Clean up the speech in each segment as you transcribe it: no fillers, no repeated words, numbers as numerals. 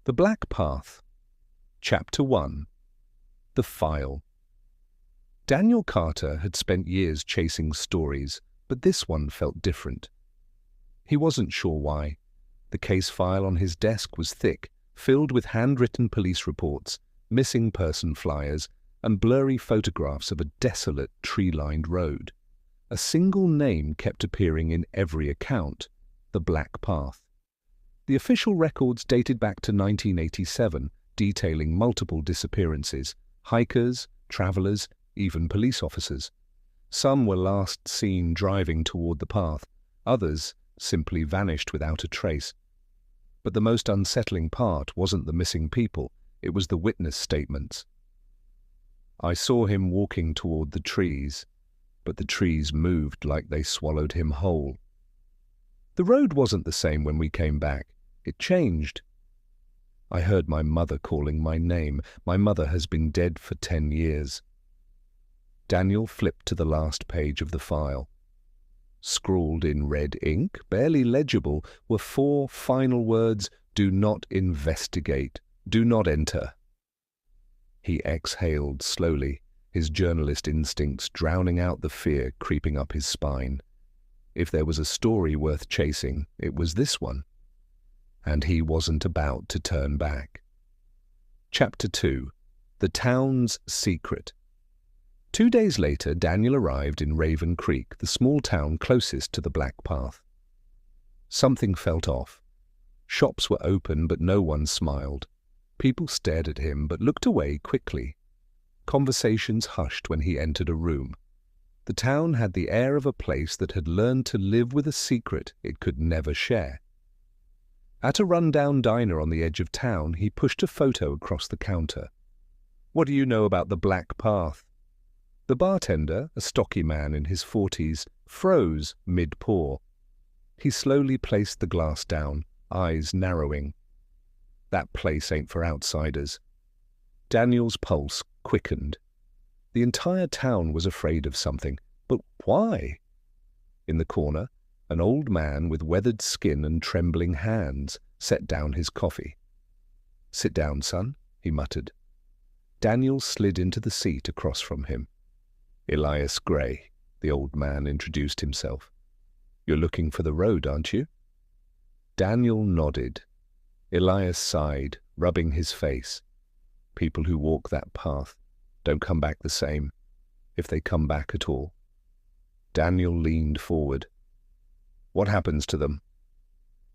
The Black Path. Chapter 1. The File. Daniel Carter had spent years chasing stories, but this one felt different. He wasn't sure why. The case file on his desk was thick, filled with handwritten police reports, missing person flyers, and blurry photographs of a desolate, tree-lined road. A single name kept appearing in every account: the Black Path. The official records dated back to 1987, detailing multiple disappearances: hikers, travelers, even police officers. Some were last seen driving toward the path, others simply vanished without a trace. But the most unsettling part wasn't the missing people, it was the witness statements. "I saw him walking toward the trees, but the trees moved like they swallowed him whole. The road wasn't the same when we came back. It changed. I heard my mother calling my name. My mother has been dead for 10 years. Daniel flipped to the last page of the file. Scrawled in red ink, barely legible, were 4 final words: "Do not investigate. Do not enter." He exhaled slowly, his journalist instincts drowning out the fear creeping up his spine. If there was a story worth chasing, it was this one. And he wasn't about to turn back. Chapter 2. The Town's Secret. 2 days later, Daniel arrived in Raven Creek, the small town closest to the Black Path. Something felt off. Shops were open, but no one smiled. People stared at him, but looked away quickly. Conversations hushed when he entered a room. The town had the air of a place that had learned to live with a secret it could never share. At a run-down diner on the edge of town, he pushed a photo across the counter. "What do you know about the Black Path?" The bartender, a stocky man in his 40s, froze mid-pour. He slowly placed the glass down, eyes narrowing. "That place ain't for outsiders." Daniel's pulse quickened. The entire town was afraid of something, but why? In the corner, an old man with weathered skin and trembling hands set down his coffee. "Sit down, son," he muttered. Daniel slid into the seat across from him. "Elias Gray," the old man introduced himself. "You're looking for the road, aren't you?" Daniel nodded. Elias sighed, rubbing his face. "People who walk that path don't come back the same, if they come back at all." Daniel leaned forward. "What happens to them?"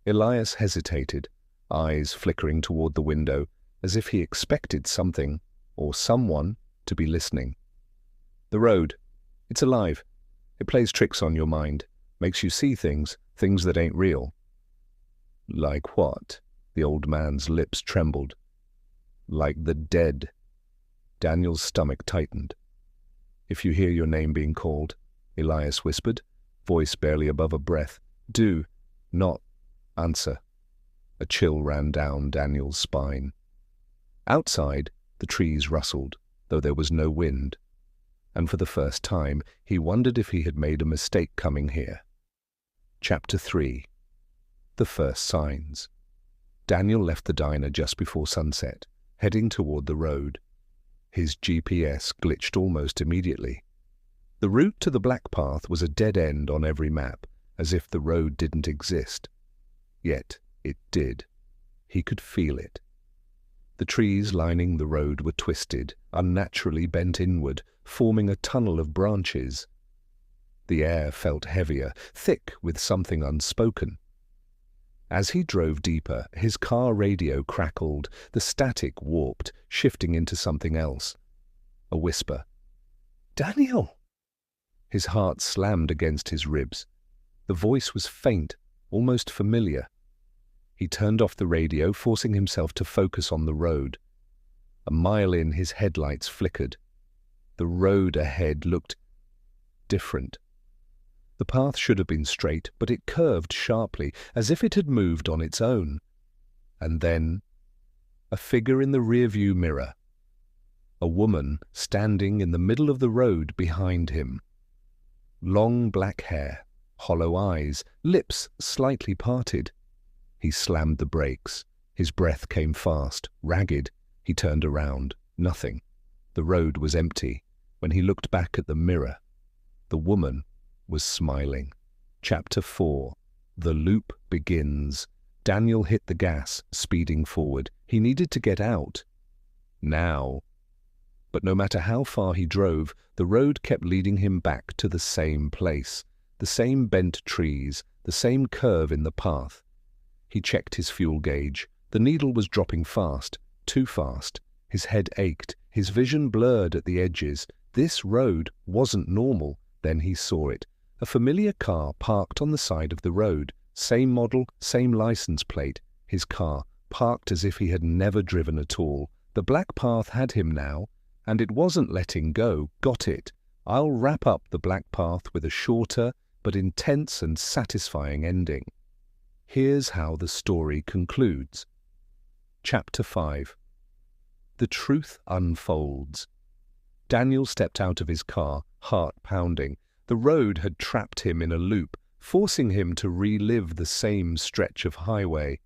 Elias hesitated, eyes flickering toward the window, as if he expected something, or someone, to be listening. "The road. It's alive. It plays tricks on your mind, makes you see things that ain't real." "Like what?" The old man's lips trembled. "Like the dead." Daniel's stomach tightened. "If you hear your name being called," Elias whispered, voice barely above a breath, "do not answer." A chill ran down Daniel's spine. Outside, the trees rustled, though there was no wind. And for the first time, he wondered if he had made a mistake coming here. Chapter 3. The First Signs. Daniel left the diner just before sunset, heading toward the road. His GPS glitched almost immediately. The route to the Black Path was a dead end on every map, as if the road didn't exist. Yet it did. He could feel it. The trees lining the road were twisted, unnaturally bent inward, forming a tunnel of branches. The air felt heavier, thick with something unspoken. As he drove deeper, his car radio crackled, the static warped, shifting into something else. A whisper. "Daniel!" His heart slammed against his ribs. The voice was faint, almost familiar. He turned off the radio, forcing himself to focus on the road. A mile in, his headlights flickered. The road ahead looked different. The path should have been straight, but it curved sharply, as if it had moved on its own. And then, a figure in the rearview mirror. A woman standing in the middle of the road behind him. Long black hair, hollow eyes, lips slightly parted. He slammed the brakes. His breath came fast, ragged. He turned around. Nothing. The road was empty. When he looked back at the mirror, the woman was smiling. Chapter 4. The loop begins. Daniel hit the gas, speeding forward. He needed to get out. Now. But no matter how far he drove, the road kept leading him back to the same place. The same bent trees, the same curve in the path. He checked his fuel gauge. The needle was dropping fast, too fast. His head ached, his vision blurred at the edges. This road wasn't normal. Then he saw it. A familiar car parked on the side of the road. Same model, same license plate. His car, parked as if he had never driven at all. The black path had him now, and it wasn't letting go. Got it. I'll wrap up the black path with a shorter, but intense and satisfying ending. Here's how the story concludes. Chapter 5. The truth unfolds. Daniel stepped out of his car, heart pounding. The road had trapped him in a loop, forcing him to relive the same stretch of highway.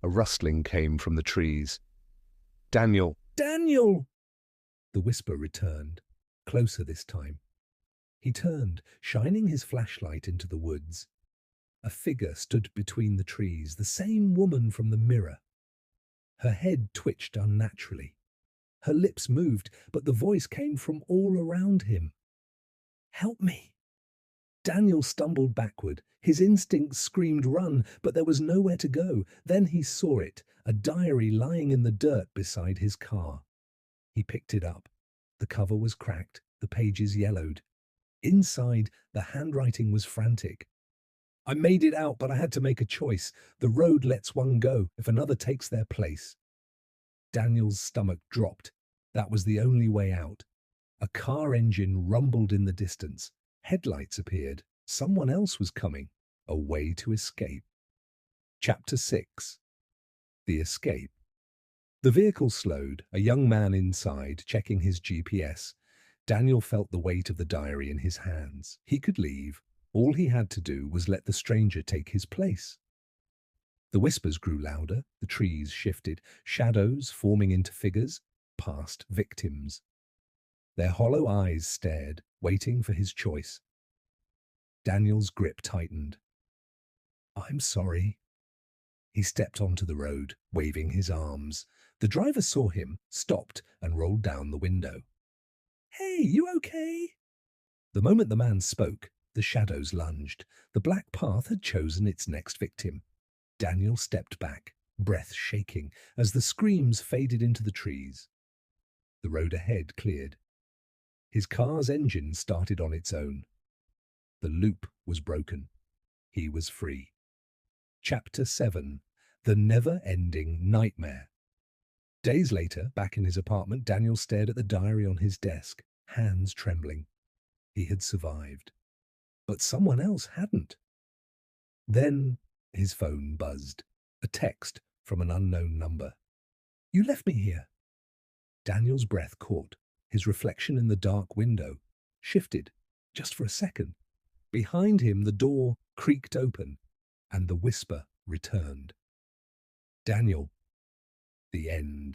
A rustling came from the trees. "Daniel! Daniel!" The whisper returned, closer this time. He turned, shining his flashlight into the woods. A figure stood between the trees, the same woman from the mirror. Her head twitched unnaturally. Her lips moved, but the voice came from all around him. "Help me!" Daniel stumbled backward. His instincts screamed run, but there was nowhere to go. Then he saw it, a diary lying in the dirt beside his car. He picked it up. The cover was cracked, the pages yellowed. Inside, the handwriting was frantic. "I made it out, but I had to make a choice. The road lets one go if another takes their place." Daniel's stomach dropped. That was the only way out. A car engine rumbled in the distance. Headlights appeared. Someone else was coming. A way to escape. Chapter 6. The escape. The vehicle slowed, a young man inside, checking his GPS. Daniel felt the weight of the diary in his hands. He could leave. All he had to do was let the stranger take his place. The whispers grew louder, the trees shifted, shadows forming into figures, past victims. Their hollow eyes stared, waiting for his choice. Daniel's grip tightened. "I'm sorry." He stepped onto the road, waving his arms. The driver saw him, stopped, and rolled down the window. "Hey, you okay?" The moment the man spoke, the shadows lunged. The black path had chosen its next victim. Daniel stepped back, breath shaking, as the screams faded into the trees. The road ahead cleared. His car's engine started on its own. The loop was broken. He was free. Chapter 7. The Never-Ending Nightmare. Days later, back in his apartment, Daniel stared at the diary on his desk, hands trembling. He had survived. But someone else hadn't. Then his phone buzzed. A text from an unknown number. "You left me here." Daniel's breath caught. His reflection in the dark window shifted, just for a second. Behind him, the door creaked open, and the whisper returned. "Daniel." The end.